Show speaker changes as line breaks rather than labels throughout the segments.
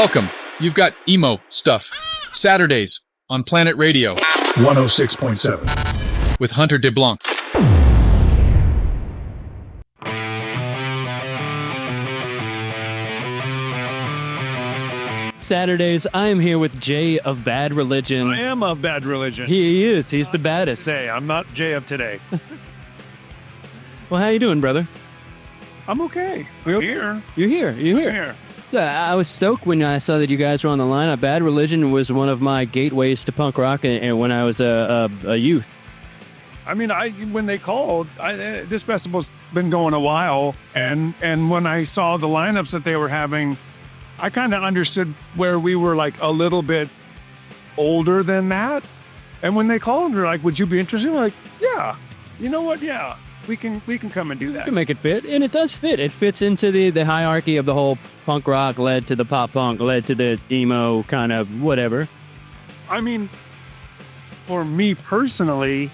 Welcome. You've got emo stuff. Saturdays on Planet Radio
106.7
with Hunter deBlanc.
Saturdays, I am here with Jay of Bad Religion.
I am of Bad Religion.
He is. He's the baddest.
Say, I'm not Jay of today.
Well, how you doing, brother?
I'm okay. We're here.
You're here. You're here.
I'm here.
So I was stoked when I saw that you guys were on the lineup. Bad Religion was one of my gateways to punk rock and when I was a youth.
I mean, when they called, this festival's been going a while, and when I saw the lineups that they were having, I kind of understood where we were like a little bit older than that. And when they called, they're like, "Would you be interested?" I'm like, "Yeah, you know what? Yeah, we can come and do that."
You can make it fit, and it does fit. It fits into the hierarchy of the whole punk rock, led to the pop punk, led to the emo kind of whatever.
I mean, for me personally,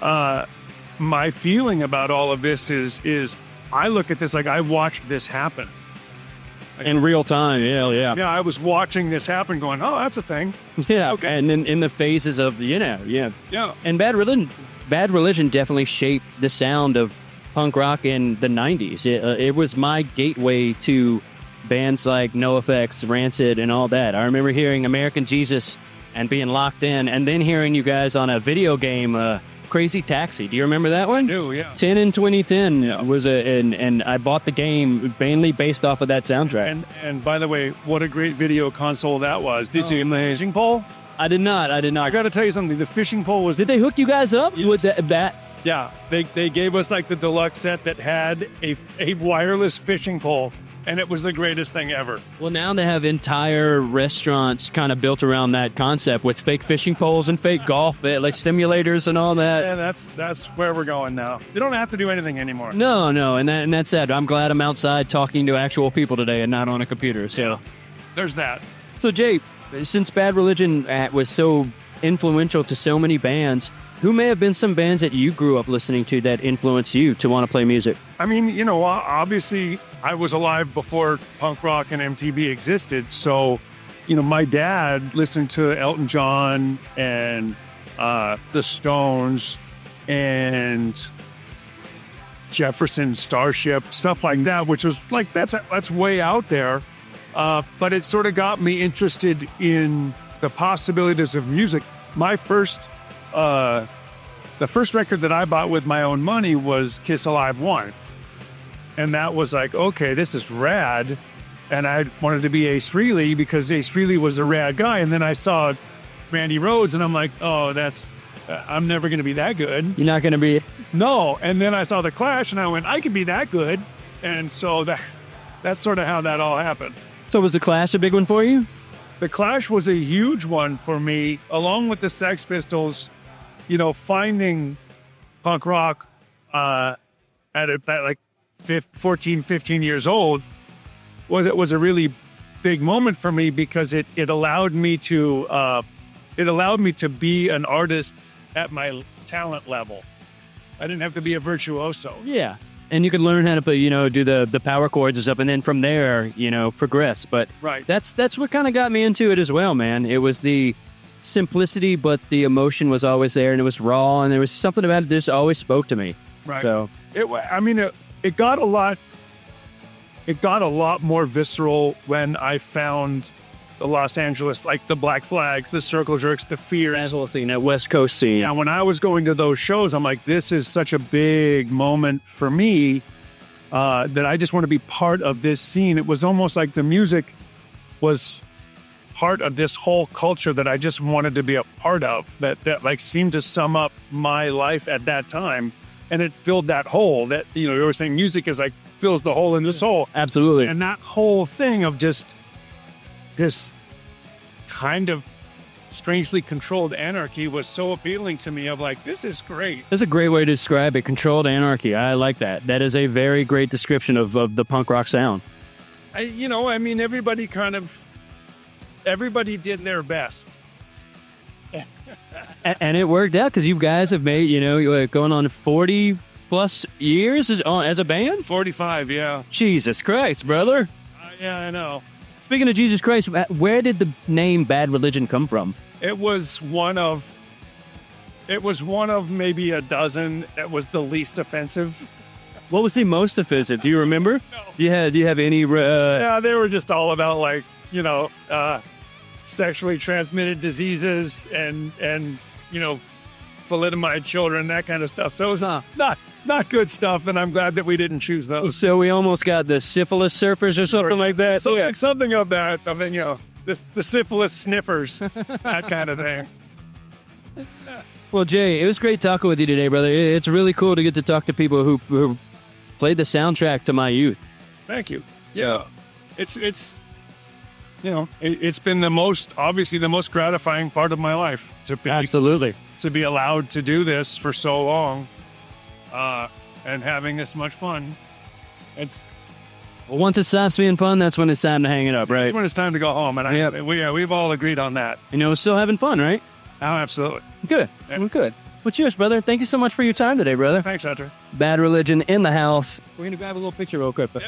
my feeling about all of this is I look at this like I watched this happen.
In real time, yeah.
Yeah, I was watching this happen going, "Oh, that's a thing."
Yeah,
Okay.
and then in the phases of, yeah. And Bad Religion definitely shaped the sound of punk rock in the 90s. It was my gateway to bands like NoFX, Rancid, and all that. I remember hearing American Jesus and being locked in, and then hearing you guys on a video game, Crazy Taxi. Do you remember that one?
I do, yeah.
10 in 2010 was and I bought the game mainly based off of that soundtrack.
And by the way, what a great video console that was. Did you see the fishing pole?
I did not.
I got to tell you something. The fishing pole was...
Did they hook you guys up with that?
Yeah, they gave us like the deluxe set that had a wireless fishing pole, and it was the greatest thing ever.
Well, now they have entire restaurants kind of built around that concept with fake fishing poles and fake golf, like simulators and all that.
And that's where we're going now. You don't have to do anything anymore.
No, and that's sad. I'm glad I'm outside talking to actual people today and not on a computer. So
yeah, there's that.
So Jay, since Bad Religion was so influential to so many bands, who may have been some bands that you grew up listening to that influenced you to want to play music?
I mean, obviously I was alive before punk rock and MTV existed. So, my dad listened to Elton John and the Stones and Jefferson Starship, stuff like that, which was like, that's way out there. But it sort of got me interested in the possibilities of music. The first record that I bought with my own money was Kiss Alive 1. And that was like, okay, this is rad. And I wanted to be Ace Frehley because Ace Frehley was a rad guy. And then I saw Randy Rhoads and I'm like, oh, I'm never going to be that good.
You're not going to be?
No. And then I saw The Clash and I went, I can be that good. And so that's sort of how that all happened.
So was The Clash a big one for you?
The Clash was a huge one for me, along with the Sex Pistols. Finding punk rock at like 14, 15 years old was a really big moment for me because it allowed me to be an artist at my talent level. I didn't have to be a virtuoso.
Yeah. And you could learn how to do the power chords and stuff, and then from there, progress. But
right.
That's what kind of got me into it as well, man. It was the simplicity, but the emotion was always there, and it was raw, and there was something about it that just always spoke to me.
Right.
So
it got a lot more visceral when I found the Los Angeles, like the Black Flags, the Circle Jerks, the Fear.
Nashville scene, that West Coast scene.
Yeah, when I was going to those shows, I'm like, this is such a big moment for me that I just want to be part of this scene. It was almost like the music was part of this whole culture that I just wanted to be a part of, that like seemed to sum up my life at that time. And it filled that hole that, you were saying music is like fills the hole in the soul.
Absolutely.
And that whole thing of just this kind of strangely controlled anarchy was so appealing to me of like, this is great.
That's a great way to describe it. Controlled anarchy. I like that. That is a very great description of the punk rock sound.
Everybody did their best.
And it worked out because you guys have made, going on 40 plus years as a band?
45, yeah.
Jesus Christ, brother.
Yeah, I know.
Speaking of Jesus Christ, where did the name Bad Religion come from?
It was one of maybe a dozen that was the least offensive.
What was the most offensive? Do you remember?
No.
Do you have any?
Yeah, they were just all about like, sexually transmitted diseases and thalidomide children, that kind of stuff. So it was not good stuff, and I'm glad that we didn't choose those.
So we almost got the syphilis surfers or something like that.
So something of that. I mean, the syphilis sniffers, that kind of thing.
Well, Jay, it was great talking with you today, brother. It's really cool to get to talk to people who played the soundtrack to my youth.
Thank you. Yeah, it's been the most gratifying part of my life
Absolutely.
to be allowed to do this for so long, and having this much fun.
Well, once it stops being fun, that's when it's time to hang it up, right?
That's when it's time to go home, and we've all agreed on that.
Still having fun, right?
Oh, absolutely.
Good.
Yeah.
Well, good. Well, cheers, brother. Thank you so much for your time today, brother.
Thanks, Hunter.
Bad Religion in the house. We're going to grab a little picture real quick.
Yeah.